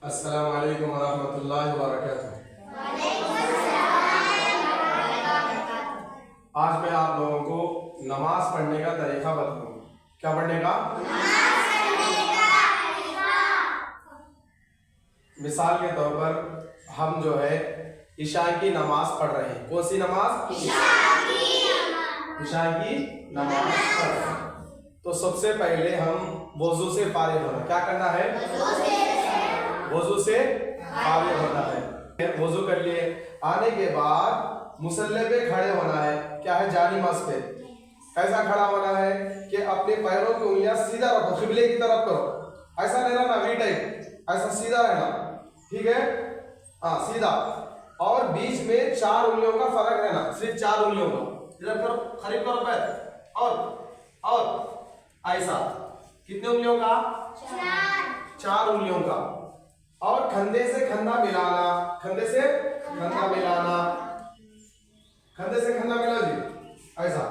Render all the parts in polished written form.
अस्सलामु अलैकुम वरहमतुल्लाहि वबरकातुहू। आज मैं आप लोगों को नमाज पढ़ने का तरीका बताऊंगा। क्या पढ़ने का? मिसाल के तौर पर हम जो है इशा की नमाज पढ़ रहे हैं। कौन सी नमाज? इशा की नमाज पढ़ रहे हैं। तो सबसे पहले हम वजू से फारिग होना। क्या करना है? वजू से फारिग होना है। वजू कर लिए, आने के बाद मुसल्ले पे खड़े होना है। क्या है? जानिमाज़ पे। कैसा खड़ा होना है कि अपने पैरों की उंगलियां सीधा रखो, किबले की तरफ करो। ऐसा नहीं रहना वी टाइप, ऐसा सीधा रहना। ठीक है? हाँ, सीधा। और बीच में 4 उंगलियों का फर्क रहना, सिर्फ 4 उंगलियों का। इधर करो, करीब करो पैर, और ऐसा। कितने उंगलियों का? 4 उंगलियों का। और कंधे से कंधा मिलाना, कंधे से कंधा मिलाना, कंधे से कंधा मिला जी, ऐसा।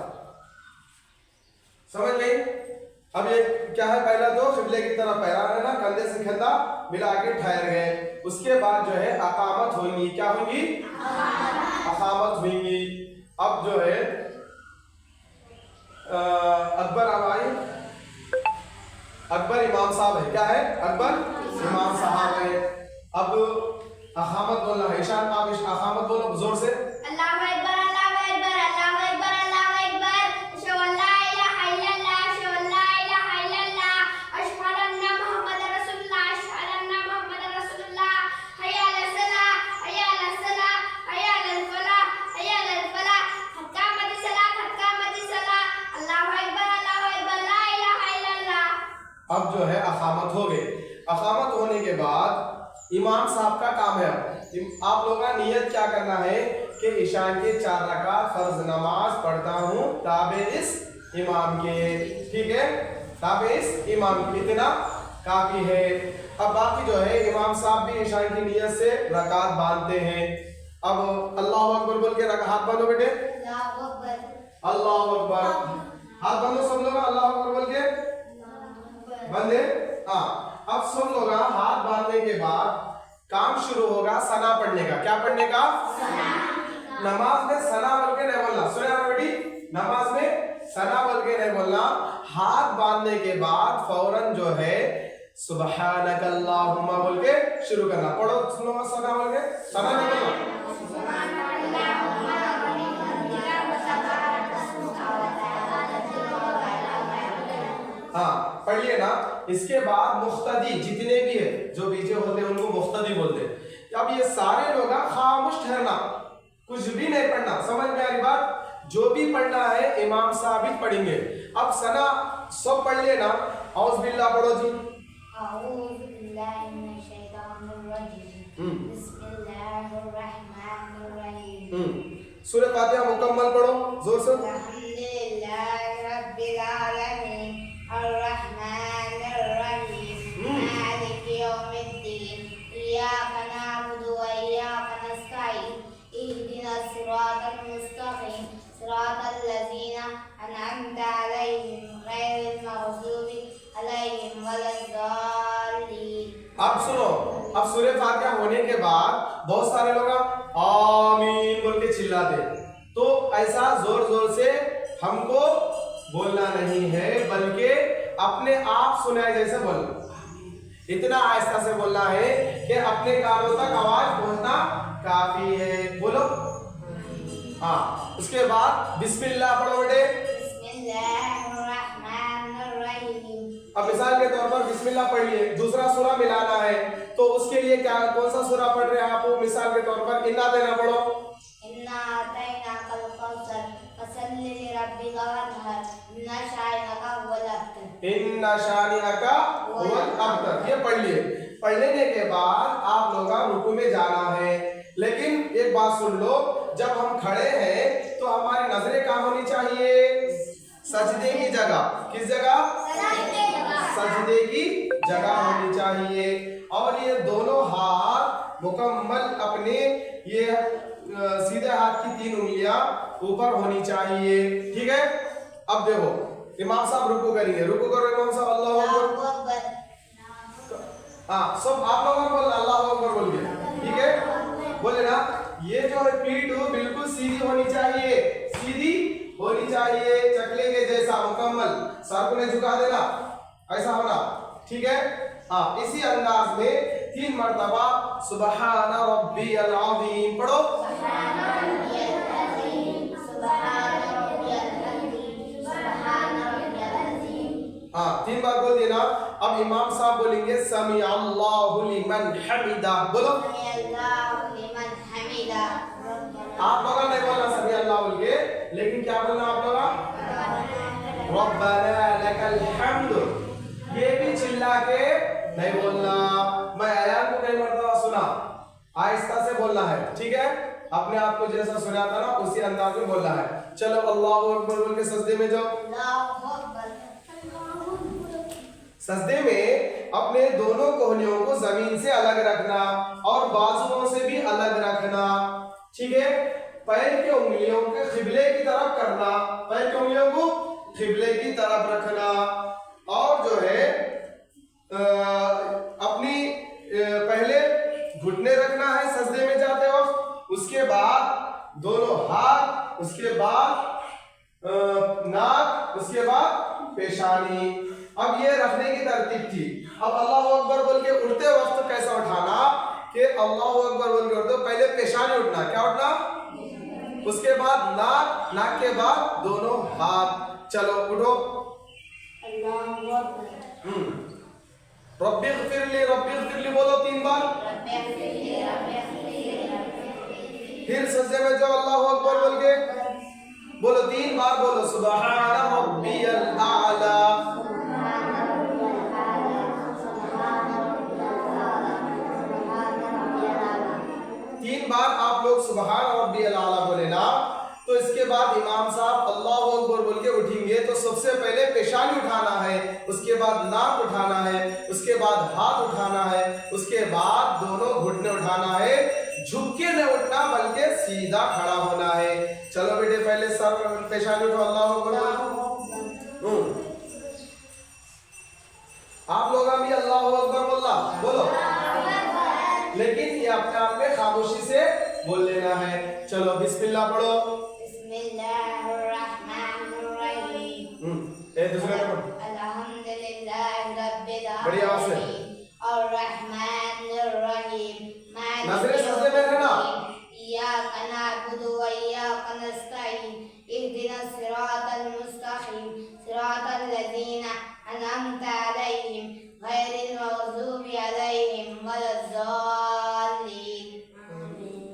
समझ गई? अब ये क्या है? पहला तो किबले की तरफ पैरा रहना, कंधे से कंधा मिला के ठहर गए। उसके बाद जो है अकामत होंगी। क्या होंगी? अकामत होंगी। अब जो है अकबर आवाई, अकबर इमाम साहब है। क्या है? अकबर इमाम साहब है। अब अकामत बोलना है। ईशान आप अकामत बोलो जोर से। अल्लाहु अकबर, अल्लाहु अकबर, अल्लाहु अकबर, अल्लाहु अकबर। अशहदु अल्ला इलाहा इल्लल्लाह, अशहदु अल्ला इलाहा इल्लल्लाह, अशहदु अन्ना मुहम्मदर रसूलुल्लाह, अशहदु अन्ना मुहम्मदर रसूलुल्लाह। हय्या अलस सलाह, हय्या अलस सलाह, हय्या अलल फलाह, हय्या अलल फलाह। क़द क़ामतिस सलाह, क़द क़ामतिस सलाह। अल्लाहु अकबर, अल्लाहु अकबर, ला इलाहा इल्लल्लाह। अब जो है अकामत हो गए। अकामत होने के बाद इमाम साहब का काम है। आप लोगों का नियत क्या करना है कि ईशान के 4 रकात फर्ज नमाज पढ़ता हूँ ताबे इस इमाम के। ठीक है? ताबे इस इमाम के, इतना काफी है। अब बाकी जो है इमाम साहब भी ईशान की नियत से रकात बांधते हैं। अब अल्लाहु अकबर बोल के हाथ बांधो बेटे। अल्लाहु अकबर, अल्लाहु अकबर। हाथ बांधो सब लोग। अल्लाहु अकबर बोल के बंदे। हाँ, अब सब लोग हाथ बांधने के बाद काम शुरू होगा सना पढ़ने का। क्या पढ़ने का? नमाज में सना बोल के नहीं बोलना। सुना बेटी? नमाज में सना बोल के नहीं बोलना। हाथ बांधने के बाद फौरन जो है सुब्हानक अल्लाहुम्मा बोल के शुरू करना। पढ़ो सुनो, सना बोल के। सना नहीं बोलना। हाँ, पढ़ लिए ना। इसके बाद मुख्तदी जितने भी है, जो बीजे होते हैं उनको मुख्तदी बोलते हैं। अब ये सारे लोग खामोश ठहरना, कुछ भी नहीं पढ़ना। समझ में आ रही बात? जो भी पढ़ना है इमाम साहब ही पढ़ेंगे। अब सना सब पढ़ लिए ना। औज़ बिल्लाह पढ़ो जी। अऊज़ु बिल्लाहि मिनश शैतानिर रजीम, बिस्मिल्लाहिर रहमानिर रहीम। सूरह फातिहा मुकम्मल पढ़ो जोर से। अल्हम्दुलिल्लाहि रब्बिल आलमीन, अर्रहमानिर रहीम, मालिकि यौमिद्दीन, इय्याका नअबुदु व इय्याका नस्तईन, इहदिनस सिरातल मुस्तक़ीम, सिरातल लज़ीना अनअमता अलैहिम, गैरिल मग़ज़ूबि अलैहिम वलद्दाल्लीन। अब सुनो, अब सूरह फातिहा होने के बाद बहुत सारे लोग आमीन बोल के चिल्लाते। तो ऐसा जोर जोर से हमको बोलना नहीं है, बल्कि अपने आप सुनाए जैसे बोलना। इतना आहिस्ता से बोलना है कि अपने कानों तक आवाज पहुंचना काफी है। बोलो। हाँ, उसके बाद बिस्मिल्लाह पढ़ो बेटे। अब मिसाल के तौर पर बिस्मिल्लाह पढ़ लिए, दूसरा सूरा मिलाना है, तो उसके लिए क्या, कौन सा सूरा पढ़ रहे हैं आप? मिसाल के तौर पर इन्ना देना पढ़ो। इन्ना अतैनाकल कौसर फसल्लि लिरब्बिका वन्हर, इन्ना शानिअका हुवल अब्तर। इन्ना शानिअका हुवल अब्तर, ये पढ़ लिए। पढ़ लेने के बाद आप लोग रुकू में जाना है। लेकिन एक बात सुन लो, जब हम खड़े हैं तो हमारी नजरें कहाँ होनी चाहिए? सजदे की जगह। किस जगह? सजदे की जगह होनी चाहिए। और ये दोनों हाथ मुकम्मल अपने ये सीधे हाथ की 3 उंगलियां ऊपर होनी चाहिए। ठीक है? अब देखो इमाम साहब रुकू करेंगे। रुकू करो इमाम साहब। अल्लाहु अकबर। हाँ, सब आप लोगों को बोलना हाँ, इसी अंदाज में 3 मरतबा सुबहान रब्बियल अज़ीम पढ़ो। हाँ, 3 बार बोल देना। अब इमाम साहब बोलेंगे समी अल्लाहु लिमन हमीदा, बोलो। आप लोग नहीं बोलना समी अल्लाह बोल के, लेकिन क्या बोलना आप लोग? रब्बना लकल हम्द। ये भी चिल्ला के नहीं बोलना। मैं आयात को कई मरतबा सुना, आहिस्ता से बोलना है, ठीक है? अपने आप को जैसा सुना था ना उसी अंदाज में बोलना है। चलो अल्लाहु अकबर बोल के सजदे में जाओ। सजदे में अपने दोनों कोहनियों को जमीन से अलग रखना और बाजुओं से भी अलग रखना, ठीक है? पैर की उंगलियों को किबले की तरफ करना, पैर की उंगलियों को किबले की तरफ रखना और जो है अपनी पहले घुटने रखना है सजदे में जाते वक्त, उसके बाद दोनों हाथ, उसके बाद नाक, उसके बाद पेशानी। अब ये रखने की तरतीब थी। अब अल्लाहु अकबर बोल के उठते वक्त कैसा उठाना कि अल्लाहु अकबर बोल के उठते पहले पेशानी उठना, क्या उठना, उसके बाद नाक, नाक के बाद दोनों हाथ। चलो उठो। रब्बिग़फिरली बोलो 3 बार। फिर सजदे में जाओ, अल्लाहु अकबर बोल के बोलो 3 बार, बोलो सुबहान रब्बियल आला। 3 बार आप लोग सुबहान रब्बियल आला बोले ना, तो इसके बाद इमाम साहब अल्लाहु अकबर बोल के उठेंगे तो सबसे पहले पेशानी उठाना है, उसके बाद नाक उठाना है, उसके बाद हाथ उठाना है, उसके बाद दोनों घुटने उठाना है, झुक के नहीं उठना बल्कि सीधा खड़ा होना है। चलो बेटे पहले सर पेशानी उठो, अल्लाहु अकबर। आप लोग अभी अल्लाहु अकबर बोलो, लेकिन ये अपने आप में खामोशी से बोल लेना है। चलो बिस्मिल्लाह पढ़ो। दूसरे बड़ी आवाज से नजरे सजदे में रहना। इय्याका नअबुदु व इय्याका नस्तईन इहदिनस सिरातल मुस्तकीम सिरातल लज़ीना अनअमता अलैहिम गैरिल मग़ज़ूबि अलैहिम वलज़्ज़ालिन।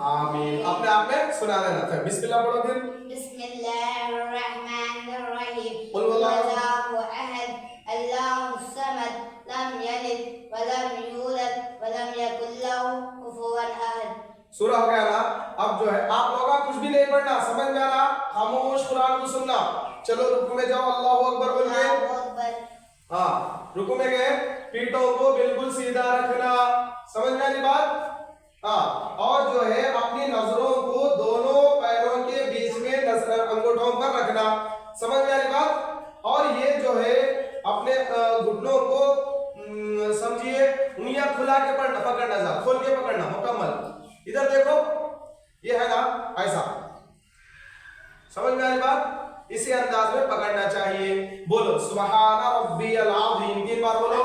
आमीन। अपने आप में सुना देना था। बिस्मिल्लाह पढ़ो फिर। बिस्मिल्लाहिर्रहमानिर्रहीम। कुल हुवल्लाहु अहद अल्लाहुस समद लम यलिद व लम यूलद व लम यकुल लहू कुफुवन अहद। सूरा हो गया ना। अब जो है आप लोग कुछ भी नहीं पढ़ना, समझ में आना, खामोश कुरान को सुनना। चलो रुकू में जाओ, अल्लाहु अकबर बोल के। हाँ, रुकू में गए, पीठों को बिल्कुल सीधा रखना, समझ में आनी बात? हाँ, और जो है अपनी नजरों को दोनों पैरों के बीच में अंगूठों पर रखना, समझ में आनी बात? और ये जो है अपने घुटनों को समझिए उंगलियां खुला के पकड़ना, जा खोल के पकड़ना मुकम्मल। इधर देखो, ये है ना ऐसा, समझ में आनी बात? इसी अंदाज में पकड़ना चाहिए। बोलो सुबहान रब्बियल अज़ीम 3 बार बोलो।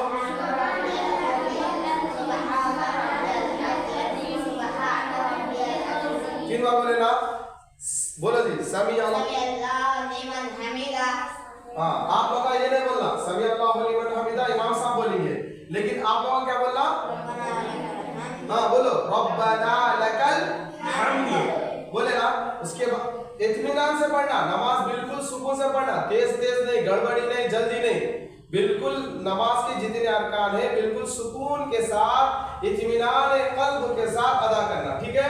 3 बार बोले ना, बोलो जी समी अल्लाह लिमन हमीदा। हाँ, आप लोग का ये नहीं बोलना समी अल्लाहु लिमन हमीदा, इमाम साहब बोलेंगे, लेकिन आप लोगों को क्या बोलना? हाँ बोलो रब्बना लकल हम्द बोले ना। उसके बाद इत्मीनान से पढ़ना, नमाज बिल्कुल सुकून से पढ़ना, तेज नहीं, गड़बड़ी नहीं, जल्दी नहीं, बिल्कुल नमाज के जितने अरकान है बिल्कुल सुकून के साथ, इत्मीनान कल्ब के साथ अदा करना, ठीक है?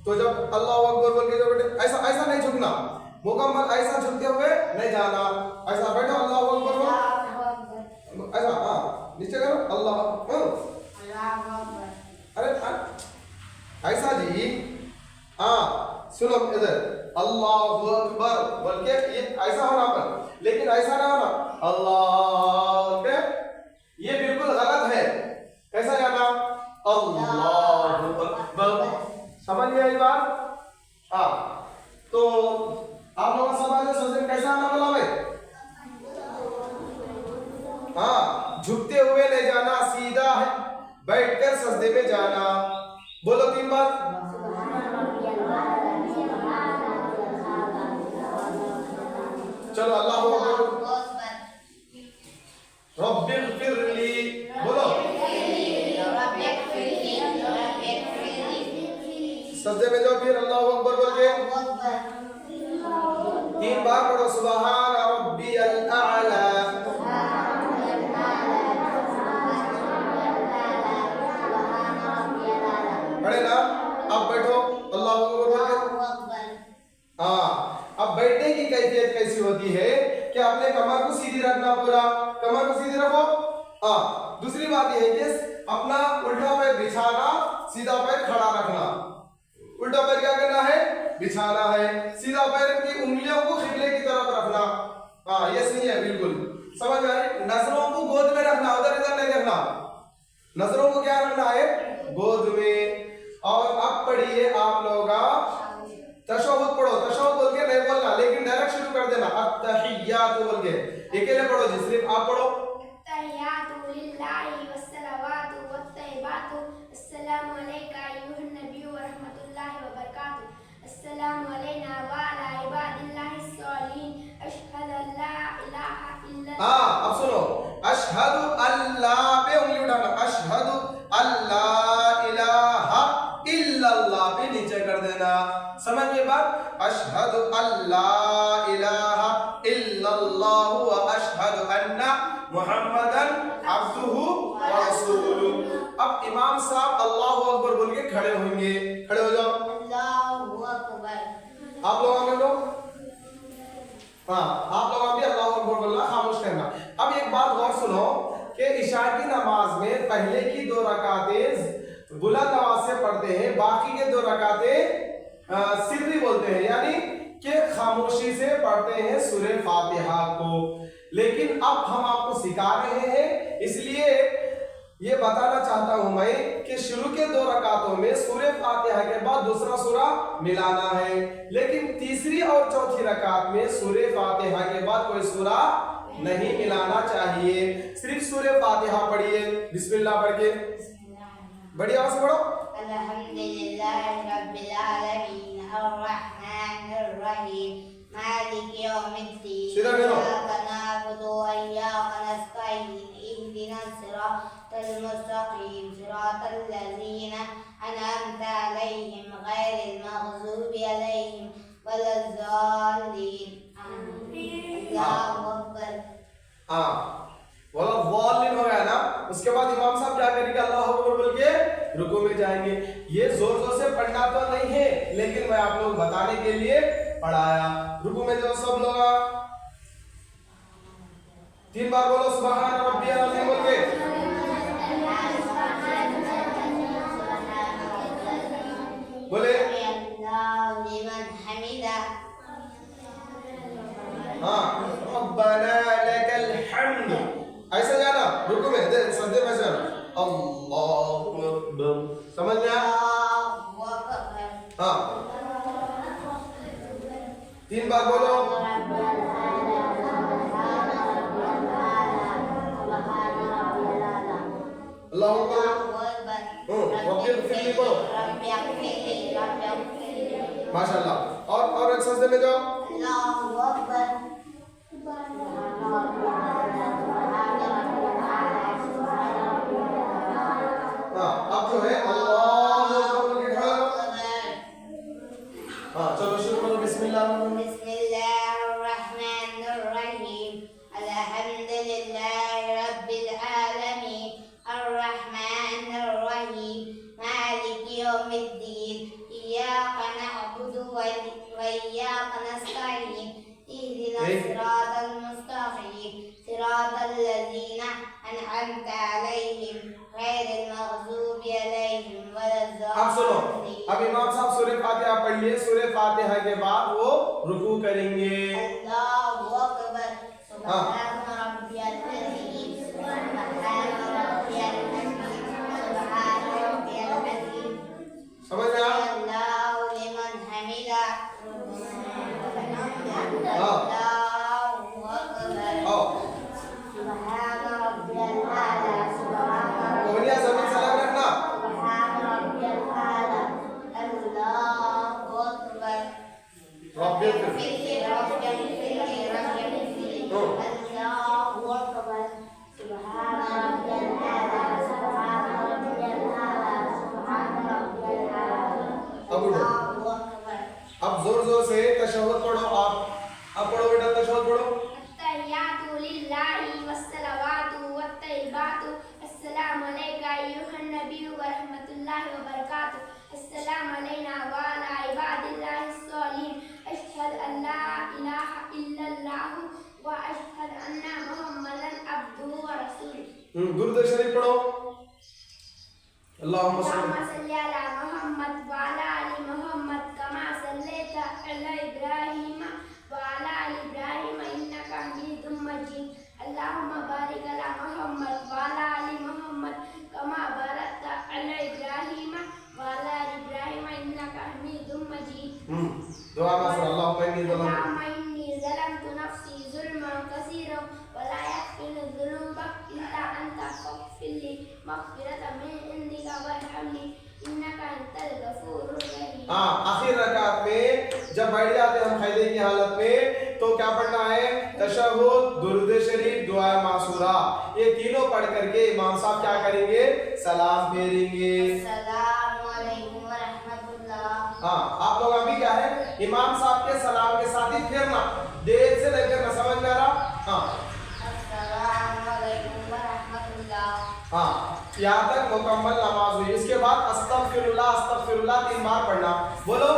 तो जब अल्लाहु अकबर बोल के जो बेटे ऐसा नहीं झुकना, मुकम्मल ऐसा झुकते हुए नहीं जाना, ऐसा बैठो अल्लाहु अकबर बोलो, ऐसा हाँ नीचे करो अल्लाह अरे ऐसा जी। हाँ सुनो इधर अल्लाहु अकबर बोल के ये ऐसा होना पर, लेकिन ऐसा ना होना अल्लाह के, ये बिल्कुल गलत है। कैसा जाना अल्लाहु अकबर, समझ गए ये बात? हाँ, तो आप लोग समझ सोचते कैसा आना बोला भाई? हाँ, झुकते हुए नहीं जाना, सीधा है सजदे में जाना। बोलो 3 बार। चलो अल्लाहु अकबर। रब्बिग़फिरली, बोलो सजदे में जाओ, फिर अल्लाहु अकबर बोल के 3 बार पढ़ो सुबहान रब्बियल आला। पढ़े ना? अब बैठो अल्लाहु अकबर बोल के। हाँ, अब बैठने की कैफियत कैसी होती है कि अपने कमर को सीधी रखना, पूरा कमर को सीधी रखो। हाँ, दूसरी बात यह है कि अपना उल्टा पैर बिछाना, सीधा पैर खड़ा रखना। उल्टा पैर क्या करना है? बिछाना है। सीधा पैर की उंगलियों को किबले की तरफ रखना। हाँ, ये सही है, बिल्कुल समझ में आए। नजरों को गोद में रखना, उधर इधर नहीं रखना। नजरों को क्या रखना है? गोद में। और अब पढ़िए आप लोग तशहुद पढ़ो। तशहुद बोल के नहीं बोलना, लेकिन डायरेक्ट शुरू कर देना। अत्तहिय्यातु बोल के अकेले पढ़ो जी, सिर्फ आप पढ़ो। अत्तहिय्यातु लिल्लाहि वस्सलावातु वत्तय्यिबातु अस्सलामु अलैका अय्युहन नबिय्यु व रहमतुल्लाहि व बरकातुहू अस्सलामु अलैना व अला इबादिल्लाहिस सालिहीन अशहदु अल्ला इलाहा इल्लल्लाह। हाँ, अब सुनो, अशहदु अल्लाह पे उंगली उठाना, अशहदु अल्ला इलाहा इल्लल्लाह पे नीचे कर देना। समझ में बात? अशहदु अल्ला इलाहा इल्लल्लाह व अशहदु अन्ना मुहम्मदन अब्दुहु व रसूलुहु। अब इमाम साहब अल्लाहु अकबर बोल के खड़े होंगे। खड़े हो जाओ। अल्लाहु अकबर। आप लोग आगे लो। हाँ, आप लोग भी अल्लाहु अकबर बोलना, खामोश करना। अब एक बात गौर सुनो कि इशा की नमाज में पहले की 2 रकातें बुलंद आवाज से पढ़ते हैं, बाकी के 2 रकातें सिर्री बोलते हैं, यानी कि खामोशी से पढ़ते हैं सूरे फातिहा को। लेकिन अब हम आपको सिखा रहे हैं, इसलिए ये बताना चाहता हूं मैं कि शुरू के 2 रकातों में सूरे फातिहा के बाद दूसरा सूरा मिलाना है, लेकिन तीसरी और चौथी रकात में सूरे फातिहा के बाद कोई सूरा नहीं मिलाना चाहिए। सिर्फ सूरे फातिहा पढ़िए, बिस्मिल्लाह पढ़ के बड़ी आवाज से पढ़ो। अल्हम्दुलिल्लाहि रब्बिल आलमीन अर्रहमानिर रहीम मालिक यौमिद्दीन सीधा करो। इय्याका नअबुदु व इय्याका नस्तईन इहदिनस सिरातल मुस्तकीम सिरातल लज़ीना अनअमता अलैहिम गैरिल मग़ज़ूबि अलैहिम वलज़्ज़ालिन। अल्लाहु अकबर। हाँ, वाला वालिन हो गया ना। उसके बाद इमाम साहब क्या करेंगे? अल्लाहु अकबर बोल के रुकू में जाएंगे। ये जोर जोर से पढ़ना तो नहीं है, लेकिन मैं आप लोग बताने के लिए पढ़ाया। रुकू में जाओ सब लोग, 3 बार बोलो सुभान रब्बियल अज़ीम बोल के। बोले अल्लाहु लिमन हमिदा। हाँ, रब्बना लकल हम्द, ऐसा जाना। रुकू में सजदे में जाना, अल्लाहु अकबर। समझ में आया? हाँ, 3 बार बोलो। अल्लाहु अकबर। रब्बिग़फिरली बोलो। माशाअल्लाह। और एक सजदे में जाओ। अल्लाहु अकबर। हाँ, अब जो है अल्लाहु अकबर के खड़ा हो। हाँ, चलो शुरू करो। बिस्मिल्लाह। बिस्मिल्लाहिर रहमानिर रहीम अल्हम्दुलिल्लाहि रब्बिल आलमीन अर्रहमानिर रहीम मालिकि यौमिद्दीन इय्याका नअबुदु व इय्याका नस्तईन इहदिनस सिरातल मुस्तकीम सिरातल लज़ीना अनअमता अलैहिम गैरिल मग़ज़ूबि अलैहिम वलज़्ज़ालिन। अब सुनो, अब इमाम साहब सूरे फातिहा पढ़ लिए। सूरे फातिहा के बाद वो रुकू करेंगे। अल्लाहु अकबर। सुभान रब्बियल अज़ीम सुभान रब्बियल अज़ीम सुभान रब्बियल अज़ीम। समझ में आया? अल्लाहु लिमन हमिदा। हाँ, अल्लाहु अकबर। आओ। सुभान रब्बियल आला। सुभान कोहनिया जमीन से लग रखना। अब उठो, अब जोर जोर से तशहुद पढ़ो आप। अब पढ़ो बेटा तशहुद पढ़ो। अत्तहियातु लिल्लाहि वस्सलावातु वत्तय्यिबातु अस्सलामु अलैका अय्युहन नबिय्यु व रहमतुल्लाहि व बरकातुहू अस्सलामु अलैना व अला इबादिल्लाहिस सालिहीन अशहदु अन ला इलाहा इल्लल्लाहु व अशहदु अन्ना मुहम्मदन अब्दुहु व रसूलुहू। दुरूद शरीफ पढ़ो। अल्लाहुम्मा सल्ली अला मुहम्मद व अला आलि मुहम्मद कमा सल्लैता अला इब्राहीम व अला आलि इब्राहीम इन्नका हमीदुम मजीद। अल्लाहुम्मा बारिक अला मुहम्मद व अला आलि मुहम्मद कमा बारकता अला इब्राहीम व अला आलि इब्राहीम इन्नका हमीदुम मजीद। दुआ मास्टर अल्लाहुम्मा इन्नी ज़लमतु नफ्सी ज़ुल्मन कसीरन व ला यग़फ़िरु ज़ुनूबा इल्ला अंता फ़ग़फ़िरली मग़फ़िरतम मिन इंदिका वरहमनी इन्नका अंतल गफ़ूरुर रहीम। आखिर रकात में जब बैठ जाते हम क़ायदे की हालत में तो क्या पढ़ना है? तशहुद, दुरूद शरीफ, दुआ मासूरा, ये तीनों पढ़ करके इमाम साहब क्या करेंगे? सलाम फेरेंगे। अस्सलामु अलैकुम व रहमतुल्लाह। आप लोग अभी क्या है इमाम साहब के सलाम के साथ ही फेरना, देर से लेकर ना, समझ में आ रहा? अस्सलामु अलैकुम व रहमतुल्लाह। यहाँ तक मुकम्मल नमाज हुई। उसके बाद अस्तगफिरुल्लाह अस्तगफिरुल्लाह 3 बार पढ़ना। बोलो।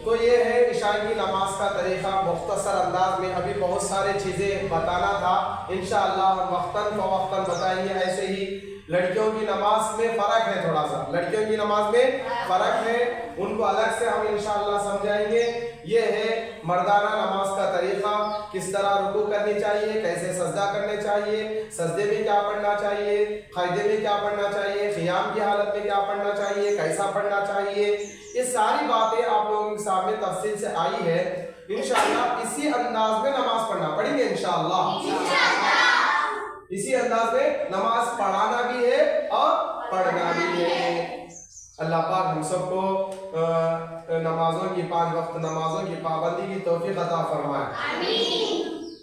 तो ये है इशा की नमाज का तरीका मुख्तसर अंदाज में। अभी बहुत सारे चीज़ें बताना था, इंशाअल्लाह हम वक्तन फवक्तन बताएंगे। ऐसे ही लड़कियों की नमाज में फ़र्क है, थोड़ा सा लड़कियों की नमाज में फ़र्क है, उनको अलग से हम इंशाअल्लाह समझाएंगे। ये है मर्दाना नमाज का तरीका, किस तरह रुकू करनी चाहिए, कैसे सजदा करने चाहिए, सजदे में क्या पढ़ना चाहिए, क़ायदे में क्या पढ़ना चाहिए, क़ियाम की हालत में क्या पढ़ना चाहिए, कैसा पढ़ना चाहिए। ये सारी बातें आप लोगों के सामने तफसील से आई है। इंशाअल्लाह इसी अंदाज में नमाज पढ़ना पढ़ेंगे इंशाअल्लाह। इसी अंदाज में नमाज पढ़ाना भी है और पढ़ना भी है। अल्लाह पाक हम सबको नमाजों की 5 वक्त नमाजों की पाबंदी की तौफीक अता फरमाए। आमीन।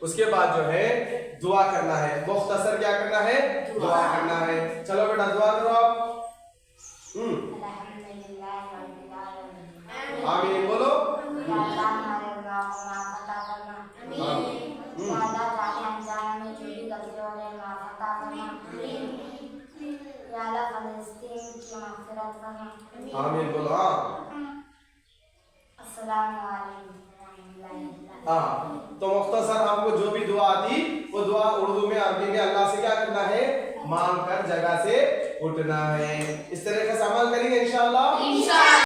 उसके बाद जो है दुआ करना है, मुख्तसर क्या करना है? दुआ करना है। चलो बेटा दुआ करो आप। आमीन बोलो। आमीन बोलो। तो मुख्तसर हमको जो भी दुआ आती वो दुआ उर्दू में अरबी में अल्लाह से क्या करना है? मांग कर जगह से उठना है। इस तरह का अमल करेंगे इंशाअल्लाह।